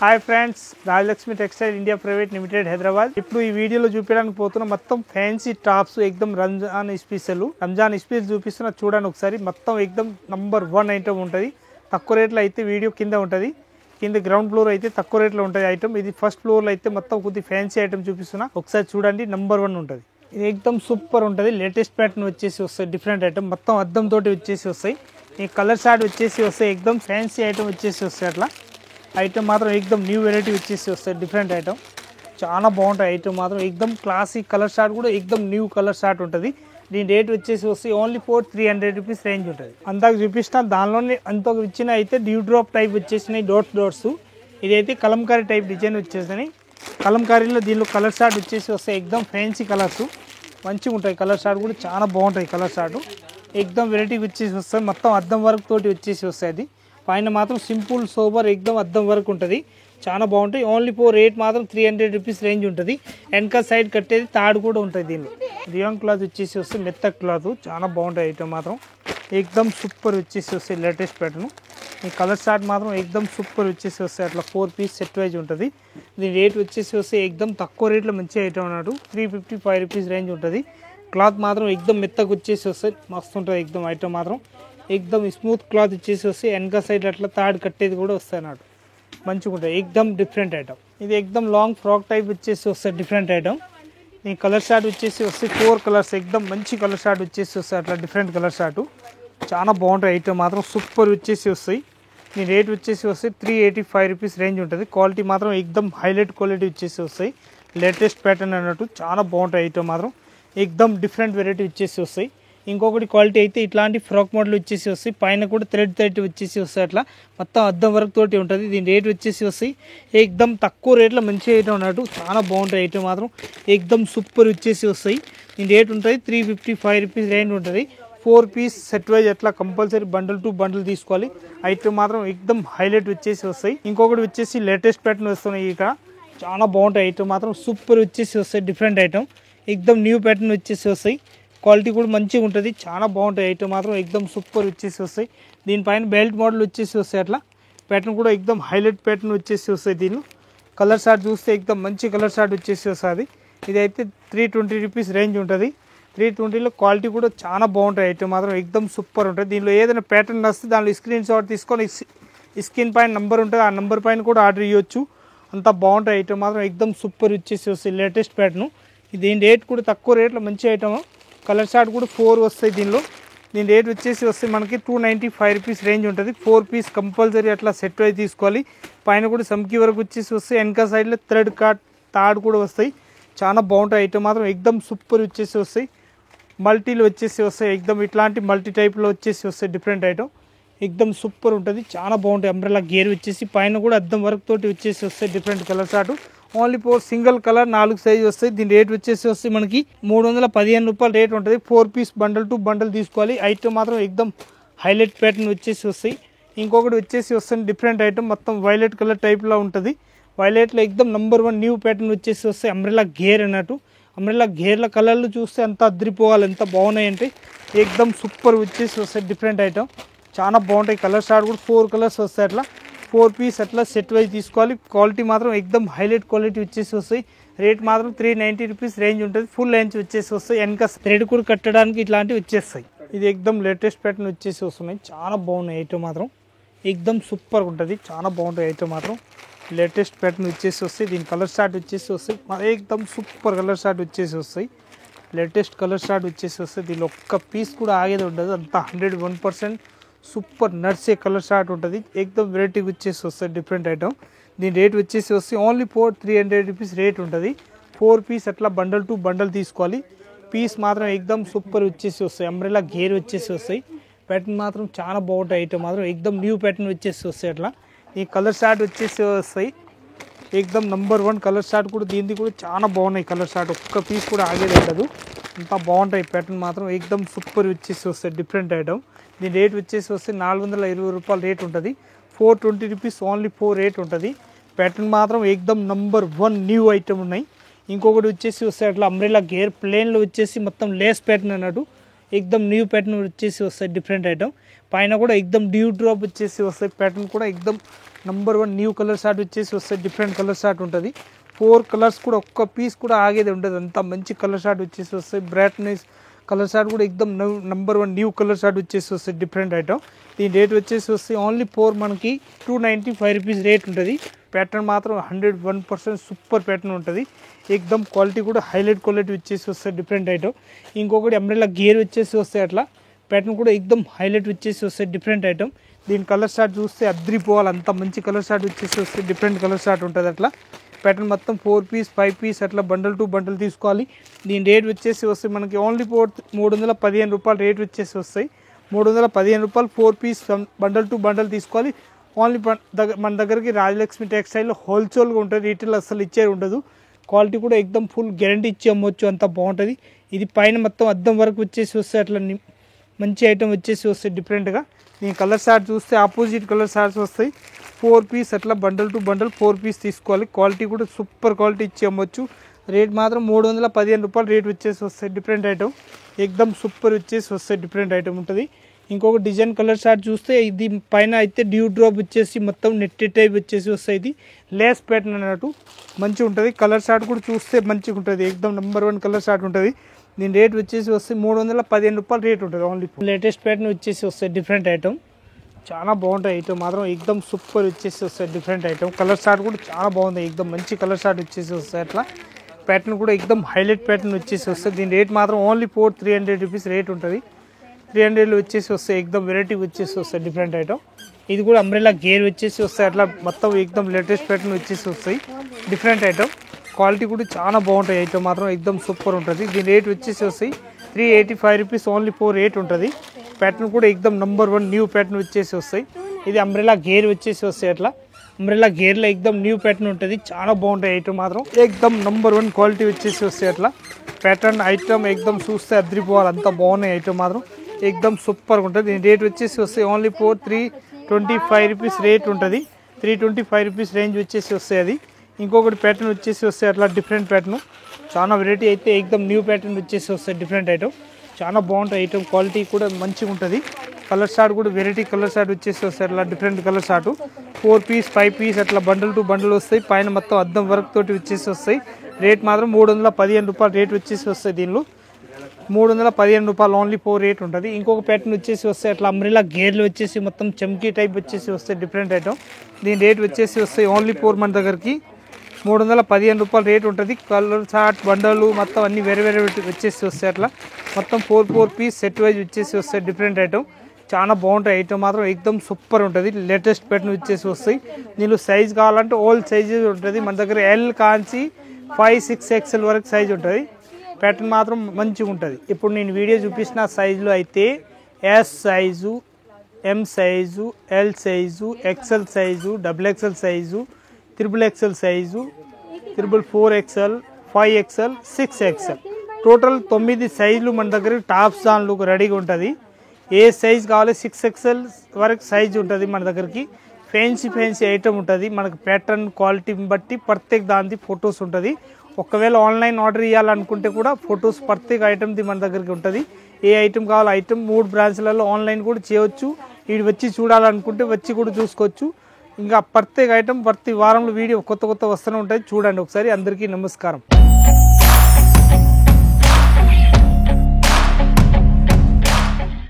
Hi friends, Rajalakshmi textile India private limited Hyderabad. ఇప్పుడు ఈ వీడియోలో చూపించడానికి పోతున్న మొత్తం ఫ్యాన్సీ టాప్స్ ఎక్దమ్ రంజాన్ స్పెషల్ చూపిస్తున్నా. చూడండి ఒకసారి. మొత్తం ఎక్దమ్ నంబర్ 1 ఐటమ్ ఉంటుంది. తక్కువ రేట్లో అయితే వీడియో కింద ఉంటుంది. కింద గ్రౌండ్ ఫ్లోర్ అయితే తక్కువ రేట్లో ఉంటుంది ఐటమ్. ఇది ఫస్ట్ ఫ్లోర్లో అయితే మొత్తం కొద్ది ఫ్యాన్సీ ఐటమ్ చూపిస్తున్నా. ఒకసారి చూడండి. నంబర్ 1 ఉంటుంది. ఇది ఎక్దమ్ సూపర్ ఉంటుంది. లేటెస్ట్ ప్యాటర్న్ వచ్చేసి వస్తాయి. డిఫరెంట్ ఐటమ్ మొత్తం అద్దం తోటి వచ్చేసి వస్తాయి. ఈ కలర్ షార్ట్ వచ్చేసి వస్తాయి. ఎక్దమ్ ఫ్యాన్సీ ఐటమ్ వచ్చేసి వస్తాయి. అట్లా ఐటమ్ మాత్రం ఎక్దమ్ న్యూ వెరైటీ వచ్చేసి వస్తాయి. డిఫరెంట్ ఐటమ్ చాలా బాగుంటాయి. ఐటమ్ మాత్రం ఎక్దమ్ క్లాసిక్. కలర్ షార్ట్ కూడా ఎక్దమ్ న్యూ కలర్ షార్ట్ ఉంటుంది. దీని రేట్ వచ్చేసి వస్తే ఓన్లీ 300 రూపీస్ రేంజ్ ఉంటుంది. అందాక చూపిస్తున్నా. దానిలోనే అంత ఇచ్చిన అయితే డ్యూ డ్రాప్ టైప్ వచ్చేసినాయి. డోర్స్ ఇదైతే కలంకారీ టైప్ డిజైన్ వచ్చేసినాయి. కలంకారీలో దీనిలో కలర్ షార్ట్ వచ్చేసి వస్తాయి. ఎక్దమ్ ఫ్యాన్సీ కలర్స్ మంచిగా ఉంటాయి. కలర్ షార్ట్ కూడా చాలా బాగుంటాయి. కలర్ షార్ట్ ఎక్దమ్ వెరైటీ వచ్చేసి వస్తాయి. మొత్తం అద్దం వర్క్ తోటి వచ్చేసి వస్తాయి. అది పైన మాత్రం సింపుల్ సోబర్ ఎక్దమ్ అద్దం వరకు ఉంటుంది. చాలా బాగుంటాయి. ఓన్లీ రేట్ మాత్రం 300 రూపీస్ రేంజ్ ఉంటుంది. వెనక సైడ్ కట్టేది తాడు కూడా ఉంటుంది. దీనిలో రియాన్ క్లాత్ వచ్చేసి వస్తే మెత్త క్లాత్ చాలా బాగుంటాయి. ఐటమ్ మాత్రం ఎక్దమ్ సూపర్ వచ్చేసి వస్తాయి. Latest pattern. ఈ కలర్ షార్ట్ మాత్రం ఎక్దమ్ సూపర్ వచ్చేసి వస్తాయి. అట్లా 4 పీస్ సెట్ వైజ్ ఉంటుంది. దీని రేట్ వచ్చేసి వస్తే ఎక్దమ్ తక్కువ రేట్లో మంచి ఐటమ్ అన్నట్టు 355 రూపీస్ రేంజ్ ఉంటుంది. క్లాత్ మాత్రం ఎక్దమ్ మెత్తగా వచ్చేసి వస్తాయి. మస్తు ఉంటుంది. ఎక్దమ్ ఐటమ్ మాత్రం ఎక్దమ్ స్మూత్ క్లాత్ వచ్చేసి వస్తే వెనక సైడ్ అట్లా తాడు కట్టేది కూడా వస్తాయి అన్నట్టు. మంచిగా ఉంటుంది. ఎక్దమ్ డిఫరెంట్ ఐటమ్. ఇది ఎక్దమ్ లాంగ్ ఫ్రాక్ టైప్ వచ్చేసి వస్తాయి. Different item. ఈ కలర్ షార్ట్ వచ్చేసి వస్తే 4 కలర్స్ ఎక్దమ్ మంచి కలర్ షార్ట్ వచ్చేసి వస్తాయి. అట్లా డిఫరెంట్ కలర్ షార్ట్ చాలా బాగుంటాయి. ఐటమ్ మాత్రం సూపర్ వచ్చేసి వస్తాయి. ఈ రేట్ వచ్చేసి వస్తే 385 రూపీస్ రేంజ్ ఉంటుంది. క్వాలిటీ మాత్రం ఎక్దమ్ హైలైట్ క్వాలిటీ వచ్చేసి వస్తాయి. లేటెస్ట్ ప్యాటర్న్ అన్నట్టు చాలా బాగుంటాయి. ఐటమ్ మాత్రం ఎక్దమ్ డిఫరెంట్ వెరైటీ వచ్చేసి వస్తాయి. ఇంకొకటి క్వాలిటీ అయితే ఇట్లాంటి ఫ్రాక్ మోడల్ వచ్చేసి వస్తాయి. పైన కూడా థ్రెడ్ వచ్చేసి వస్తాయి. అట్లా మొత్తం అద్దం వర్క్ తోటి ఉంటుంది. దీని రేట్ వచ్చేసి వస్తాయి ఎక్దమ్ తక్కువ రేట్లో మంచి ఐటమ్ అన్నట్టు చాలా బాగుంటాయి. ఐటమ్ మాత్రం ఎక్దమ్ సూపర్ వచ్చేసి వస్తాయి. దీని రేట్ ఉంటుంది 355 రూపీస్ రేంజ్ ఉంటుంది. 4 పీస్ సెట్ వైజ్ అట్లా కంపల్సరీ బండిల్ టు బండిల్ తీసుకోవాలి. ఐటమ్ మాత్రం ఎక్దమ్ హైలైట్ వచ్చేసి వస్తాయి. ఇంకొకటి వచ్చేసి లేటెస్ట్ ప్యాటర్న్ వస్తున్నాయి. ఇక్కడ చాలా బాగుంటాయి. ఐటమ్ మాత్రం సూపర్ వచ్చేసి వస్తాయి. డిఫరెంట్ ఐటమ్ ఎక్దమ్ న్యూ ప్యాటర్న్ వచ్చేసి వస్తాయి. క్వాలిటీ కూడా మంచిగా ఉంటుంది. చాలా బాగుంటాయి. ఐటమ్ మాత్రం ఎక్దమ్ సూపర్ వచ్చేసి వస్తాయి. దీనిపైన బెల్ట్ మోడల్ వచ్చేసి వస్తాయి. అట్లా ప్యాటర్న్ కూడా ఎక్దమ్ హైలైట్ ప్యాటర్న్ వచ్చేసి వస్తాయి. దీనిలో కలర్ షార్ట్ చూస్తే ఎక్దమ్ మంచి కలర్ షార్ట్ వచ్చేసి వస్తుంది. ఇదైతే 320 రూపీస్ రేంజ్ ఉంటుంది. 320లో క్వాలిటీ కూడా చాలా బాగుంటాయి. ఐటమ్ మాత్రం ఎక్దమ్ సూపర్ ఉంటుంది. దీనిలో ఏదైనా ప్యాటర్న్ వస్తే దానిలో స్క్రీన్ షాట్ తీసుకొని స్క్రీన్ పైన నెంబర్ ఉంటుంది. ఆ నెంబర్ పైన కూడా ఆర్డర్ ఇవ్వచ్చు. అంత బాగుంటాయి. ఐటమ్ మాత్రం ఎక్దమ్ సూపర్ వచ్చేసి వస్తాయి. Latest pattern. దీని రేట్ కూడా తక్కువ రేట్లో మంచి ఐటమ్. కలర్ షార్ట్ కూడా 4 వస్తాయి. దీని రేట్ వచ్చేసి వస్తే మనకి 295 రూపీస్ రేంజ్ ఉంటుంది. 4 పీస్ కంపల్సరీ అట్లా సెట్ అయి తీసుకోవాలి. పైన కూడా సంకి వరకు వచ్చేసి వస్తాయి. వెనక సైడ్లో థ్రెడ్ తాడు కూడా వస్తాయి. చాలా బాగుంటాయి. ఐటమ్ మాత్రం ఎక్దమ్ సూపర్ వచ్చేసి వస్తాయి. మల్టీలు వచ్చేసి వస్తాయి. ఎక్దమ్ ఇట్లాంటి మల్టీ టైప్లో వచ్చేసి వస్తాయి. డిఫరెంట్ ఐటమ్ ఎక్దమ్ సూపర్ ఉంటుంది. చాలా బాగుంటాయి. అంబ్రెల్లా గేర్ వచ్చేసి పైన కూడా అద్దం వర్క్ తోటి వచ్చేసి వస్తాయి. Different colour short only 4 single colour 4 size వస్తాయి. దీని రేట్ వచ్చేసి వస్తే మనకి 315 రూపాయలు రేట్ ఉంటుంది. 4 పీస్ బండల్ టు బండల్ తీసుకోవాలి. ఐటమ్ మాత్రం ఎక్దమ్ హైలైట్ ప్యాటర్న్ వచ్చేసి వస్తాయి. ఇంకొకటి వచ్చేసి వస్తుంది డిఫరెంట్ ఐటమ్. మొత్తం వైలెట్ కలర్ టైప్లో ఉంటుంది. వైలెట్లో ఎక్దమ్ నంబర్ 1 న్యూ ప్యాటర్న్ వచ్చేసి వస్తాయి. అంబ్రెల్లా గేర్ అన్నట్టు. అంబ్రెల్లా గేర్ల కలర్లు చూస్తే అంత అద్రిపోవాలి. ఎంత బాగున్నాయి అంటే ఎక్దమ్ సూపర్ వచ్చేసి వస్తాయి. డిఫరెంట్ ఐటమ్ చాలా బాగుంటాయి. కలర్ షార్ట్ కూడా 4 కలర్స్ వస్తాయి. అట్లా 4 పీస్ అట్లా సెట్ వైజ్ తీసుకోవాలి. క్వాలిటీ మాత్రం ఎక్దమ్ హైలైట్ క్వాలిటీ వచ్చేసి వస్తాయి. రేట్ మాత్రం 390 రూపీస్ రేంజ్ ఉంటుంది. ఫుల్ లెంత్ వచ్చేసి వస్తాయి. వెనక థ్రెడ్ కూడా కట్టడానికి ఇట్లాంటివి వచ్చేస్తాయి. ఇది ఎక్దమ్ లేటెస్ట్ ప్యాటర్న్ వచ్చేసి వస్తున్నాయి. చాలా బాగున్నాయి. ఐటమ్ మాత్రం ఎక్దమ్ సూపర్ ఉంటుంది. చాలా బాగుంటాయి. ఐటమ్ మాత్రం లేటెస్ట్ ప్యాటర్న్ వచ్చేసి వస్తాయి. దీని కలర్ షార్ట్ వచ్చేసి వస్తాయి. ఎక్దమ్ సూపర్ కలర్ షార్ట్ వచ్చేసి వస్తాయి. లేటెస్ట్ కలర్ షార్ట్ వచ్చేసి వస్తాయి. దీనిలో ఒక్క పీస్ కూడా ఆగేది ఉండదు. అంతా 101% సూపర్ నర్సే కలర్ షార్ట్ ఉంటుంది. ఎక్దమ్ వెరైటీ వచ్చేసి వస్తుంది. Different item. దీని రేట్ వచ్చేసి వస్తే ఓన్లీ 300 రూపీస్ రేట్ ఉంటుంది. 4 పీస్ అట్లా బండల్ టు బండల్ తీసుకోవాలి. పీస్ మాత్రం ఎక్దమ్ సూపర్ వచ్చేసి వస్తాయి. అంబ్రెల్లా గేర్ వచ్చేసి వస్తాయి. ప్యాటర్న్ మాత్రం చాలా బాగుంటాయి. ఐటమ్ మాత్రం ఎక్దమ్ న్యూ ప్యాటర్న్ వచ్చేసి వస్తాయి. అట్లా ఈ కలర్ షార్ట్ వచ్చేసి వస్తాయి. ఎక్దమ్ నంబర్ 1 కలర్ షార్ట్ కూడా దీనిది కూడా చాలా బాగున్నాయి. కలర్ షార్ట్ ఒక్క పీస్ కూడా ఆగేది ఉండదు. అంతా బాగుంటాయి. ప్యాటర్న్ మాత్రం ఎక్దమ్ సూపర్ వచ్చేసి వస్తాయి. Different item. దీని రేట్ వచ్చేసి వస్తే 420 రూపాయలు రేట్ ఉంటుంది. 420 రూపీస్ ఓన్లీ 4 రేట్ ఉంటుంది. ప్యాటర్న్ మాత్రం ఎక్దమ్ నంబర్ 1 న్యూ ఐటమ్ ఉన్నాయి. ఇంకొకటి వచ్చేసి వస్తే అట్లా అంబ్రెల్లా గేర్ ప్లేన్లో వచ్చేసి మొత్తం లేస్ ప్యాటర్న్ అన్నట్టు. ఎక్దమ్ న్యూ ప్యాటర్న్ వచ్చేసి వస్తాయి డిఫరెంట్ ఐటమ్ పైన కూడా ఎక్దమ్ డ్యూ డ్రాప్ వచ్చేసి వస్తాయి ప్యాటర్న్ కూడా ఎక్దమ్ నంబర్ 1 న్యూ కలర్ షార్ట్ వచ్చేసి వస్తాయి డిఫరెంట్ కలర్ షార్ట్ ఉంటుంది 4 కలర్స్ కూడా ఒక్క పీస్ కూడా ఆగేది ఉండదు అంత మంచి కలర్ షార్ట్ వచ్చేసి వస్తాయి బ్రైట్నెస్ కలర్ షార్ట్ కూడా ఎక్దమ్ నంబర్ 1 న్యూ కలర్ షార్ట్ వచ్చేసి వస్తాయి డిఫరెంట్ ఐటమ్ దీని రేట్ వచ్చేసి వస్తాయి ఓన్లీ మనకి 295 రూపీస్ రేట్ ఉంటుంది ప్యాటర్న్ మాత్రం 101% సూపర్ ప్యాటర్న్ ఉంటుంది ఎక్దమ్ క్వాలిటీ కూడా హైలైట్ క్వాలిటీ వచ్చేసి వస్తాయి డిఫరెంట్ ఐటమ్ ఇంకొకటి అంబ్రెల్లా గేర్ వచ్చేసి వస్తాయి అట్లా ప్యాటర్న్ కూడా ఎక్దమ్ హైలైట్ వచ్చేసి వస్తాయి డిఫరెంట్ ఐటమ్ దీని కలర్ షార్ట్ చూస్తే అద్రిపోవాలి అంత మంచి కలర్ షార్ట్ వచ్చేసి వస్తాయి డిఫరెంట్ కలర్ షార్ట్ ఉంటుంది అట్లా ప్యాటర్న్ మొత్తం 4 పీస్ 5 పీస్ అట్లా బండల్ టు బండల్ తీసుకోవాలి దీని రేట్ వచ్చేసి వస్తాయి మనకి ఓన్లీ 315 రూపాయలు రేట్ వచ్చేసి వస్తాయి 315 రూపాయలు 4 పీస్ బండల్ టు బండల్ తీసుకోవాలి ఓన్లీ మన దగ్గరికి రాజలక్ష్మి టెక్స్టైల్లో హోల్సేల్గా ఉంటుంది రీటైల్ అసలు ఇచ్చేది ఉండదు క్వాలిటీ కూడా ఎక్దమ్ ఫుల్ గ్యారంటీ ఇచ్చి అమ్మవచ్చు అంత బాగుంటుంది ఇది పైన మొత్తం అద్దం వరకు వచ్చేసి వస్తాయి అట్లా మంచి ఐటమ్ వచ్చేసి వస్తాయి డిఫరెంట్గా దీని కలర్ షార్ట్ చూస్తే ఆపోజిట్ కలర్ షార్ట్స్ వస్తాయి 4 పీస్ అట్లా బండల్ టు బండల్ 4 పీస్ తీసుకోవాలి క్వాలిటీ కూడా సూపర్ క్వాలిటీ ఇచ్చి అమ్మవచ్చు రేట్ మాత్రం 315 రూపాయలు రేట్ వచ్చేసి వస్తాయి డిఫరెంట్ ఐటమ్ ఎక్దమ్ సూపర్ వచ్చేసి వస్తాయి డిఫరెంట్ ఐటమ్ ఉంటుంది ఇంకొక డిజైన్ కలర్ షార్ట్ చూస్తే ఇది పైన అయితే డ్యూ డ్రాప్ వచ్చేసి మొత్తం నెట్ టైప్ వచ్చేసి వస్తాయి ఇది లేస్ ప్యాటర్న్ అన్నట్టు మంచిగా ఉంటుంది కలర్ షార్ట్ కూడా చూస్తే మంచిగా ఉంటుంది ఎక్దమ్ నంబర్ 1 కలర్ షార్ట్ ఉంటుంది దీని రేట్ వచ్చేసి వస్తే 315 రూపాయలు రేట్ ఉంటుంది ఓన్లీ లేటెస్ట్ ప్యాటర్న్ వచ్చేసి వస్తాయి డిఫరెంట్ ఐటమ్ చాలా బాగుంటాయి ఐటమ్ మాత్రం ఎక్దమ్ సూపర్ వచ్చేసి వస్తాయి డిఫరెంట్ ఐటమ్ కలర్ షార్ట్ కూడా చాలా బాగుంది ఎక్దమ్ మంచి కలర్ షార్ట్ వచ్చేసి వస్తాయి అట్లా ప్యాటర్న్ కూడా ఎక్దమ్ హైలైట్ ప్యాటర్న్ వచ్చేసి వస్తుంది దీని రేట్ మాత్రం ఓన్లీ 300 రూపీస్ రేట్ ఉంటుంది 300 వచ్చేసి వస్తాయి ఎక్దమ్ వెరైటీ వచ్చేసి వస్తాయి డిఫరెంట్ ఐటమ్ ఇది కూడా అంబ్రెల్లా గేర్ వచ్చేసి వస్తాయి అట్లా మొత్తం ఎక్దమ్ లేటెస్ట్ ప్యాటర్న్ వచ్చేసి వస్తాయి డిఫరెంట్ ఐటమ్ క్వాలిటీ కూడా చాలా బాగుంటాయి ఐటమ్ మాత్రం ఎక్దమ్ సూపర్ ఉంటుంది దీని రేట్ వచ్చేసి వస్తాయి 385 రూపీస్ ఓన్లీ 4 రేట్ ఉంటుంది ప్యాటర్న్ కూడా ఎక్దమ్ నంబర్ 1 న్యూ ప్యాటర్న్ వచ్చేసి వస్తాయి ఇది అంబ్రెల్లా గేర్ వచ్చేసి వస్తాయి అట్లా అంబ్రెల్లా గేర్లో ఎక్దమ్ న్యూ ప్యాటర్న్ ఉంటుంది చాలా బాగుంటాయి ఐటమ్ మాత్రం ఎక్దమ్ నంబర్ 1 క్వాలిటీ వచ్చేసి వస్తాయి అట్లా ప్యాటర్న్ ఐటమ్ ఎక్దమ్ చూస్తే అద్రిపోవాలి అంత బాగున్నాయి ఐటమ్ మాత్రం ఎక్దమ్ సూపర్గా ఉంటుంది దీని రేట్ వచ్చేసి వస్తాయి ఓన్లీ 325 రూపీస్ రేట్ ఉంటుంది 325 రూపీస్ రేంజ్ వచ్చేసి వస్తాయి అది ఇంకొకటి ప్యాటర్న్ వచ్చేసి వస్తాయి అట్లా డిఫరెంట్ ప్యాటర్న్ చాలా వెరైటీ అయితే ఎక్దమ్ న్యూ ప్యాటర్న్ వచ్చేసి వస్తాయి డిఫరెంట్ ఐటమ్ చాలా బాగుంటాయి ఐటమ్ క్వాలిటీ కూడా మంచిగా ఉంటుంది కలర్ షార్ట్ కూడా వెరైటీ కలర్ షార్ట్ వచ్చేసి వస్తాయి అట్లా different colour short 4 piece 5 piece అట్లా బండల్ టు బండల్ వస్తాయి పైన మొత్తం అద్దం వర్క్ తోటి వచ్చేసి వస్తాయి రేట్ మాత్రం 315 రూపాయలు రేట్ వచ్చేసి వస్తాయి దీనిలో 315 రూపాయలు ఓన్లీ 4 రేట్ ఉంటుంది ఇంకొక ప్యాటర్న్ వచ్చేసి వస్తాయి అట్లా అంబ్రెల్లా గేర్లు వచ్చేసి మొత్తం చమ్కీ టైప్ వచ్చేసి వస్తాయి డిఫరెంట్ ఐటమ్ దీని రేట్ వచ్చేసి వస్తాయి ఓన్లీ 4 మన దగ్గరికి 315 రూపాయలు రేట్ ఉంటుంది కలర్ షార్ట్ బండలు మొత్తం అన్ని వేరే వేరే వచ్చేసి వస్తాయి అట్లా మొత్తం 4 పీస్ సెట్ వైజ్ వచ్చేసి వస్తాయి డిఫరెంట్ ఐటమ్ చాలా బాగుంటాయి ఐటమ్ మాత్రం ఎక్దమ్ సూపర్ ఉంటుంది లేటెస్ట్ ప్యాటర్న్ వచ్చేసి వస్తాయి దీనిలో సైజ్ కావాలంటే ఓల్డ్ సైజెస్ ఉంటుంది మన దగ్గర ఎల్ కాంచి 5-6 వరకు సైజ్ ఉంటుంది ప్యాటర్న్ మాత్రం మంచిగా ఉంటుంది ఇప్పుడు నేను వీడియో చూపించిన సైజులో అయితే S size M size L size XL size XXL size XXL size 4XL 5XL 6XL total 9 సైజులు మన దగ్గర టాప్స్ దానిలో రెడీగా ఉంటుంది ఏ సైజ్ కావాలి 6XL వరకు సైజ్ ఉంటుంది మన దగ్గరికి ఫ్యాన్సీ ఐటమ్ ఉంటుంది మనకు ప్యాటర్న్ క్వాలిటీని బట్టి ప్రత్యేక దాని ఫొటోస్ ఉంటుంది ఒకవేళ ఆన్లైన్ ఆర్డర్ ఇవ్వాలనుకుంటే కూడా ఫొటోస్ ప్రత్యేక ఐటమ్ది మన దగ్గరికి ఉంటుంది ఏ ఐటమ్ కావాలో ఐటమ్ 3 బ్రాంచ్లలో ఆన్లైన్ కూడా చేయవచ్చు వీడు వచ్చి చూడాలనుకుంటే వచ్చి కూడా చూసుకోవచ్చు ఇంకా ప్రత్యేక ఐటమ్ ప్రతి వారంలో వీడియో కొత్త వస్తూనే ఉంటాయి చూడండి ఒకసారి అందరికీ నమస్కారం